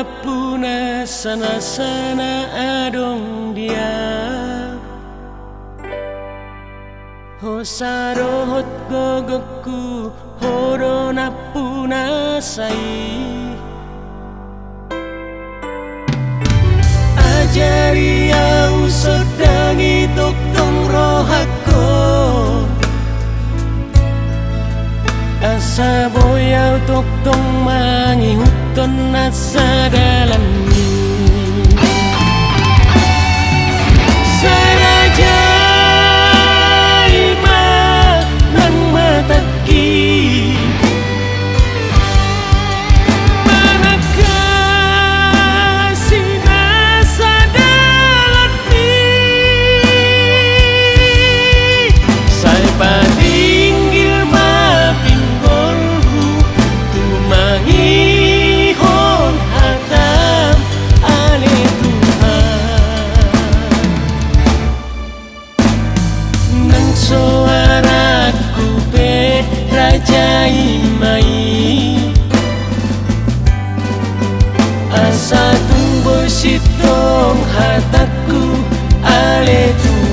puna sana-sana adong dia Hosarohot gogokku horo na puna sai Ajari au sodangi toktong rohakko Asa boyau toktong mangi huton nasa dalami Saraja ima nang mataki Manakah sinasa dalami Sai patinggil mapinggolku tumangi hong hatam ale Tuhan Nang suaraku pe raja imai Asa tumbuh sitong hataku ale Tuhan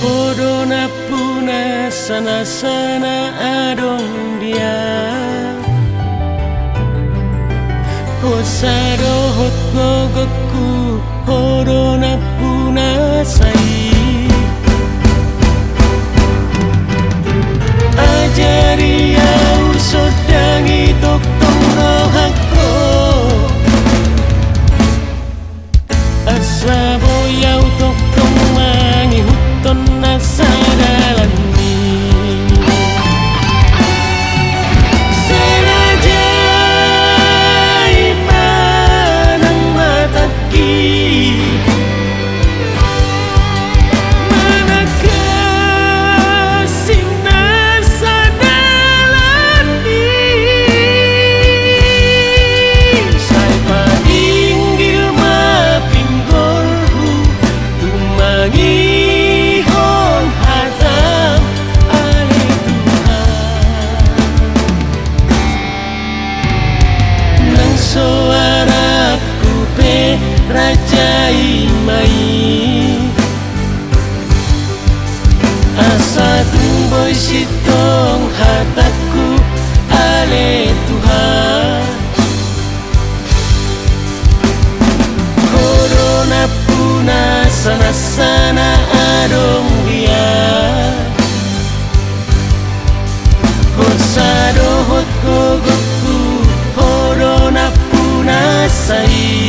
Hodona puna sana-sana adong dia Hosarohot gogokku hodona puna sai Ajari au sodangi toktong rohakko Asa boyau toktong mangi huton nasa dalami Saraja ima nang mataki Manakah sing nasa dalami Sai patinggil mapinggolku tumangi Suaraku pe raja imai Asa tumboy sitong hataku ale Tuhan Corona puna sana-sana adong dia Hosarohot gogokku Hodona puna sai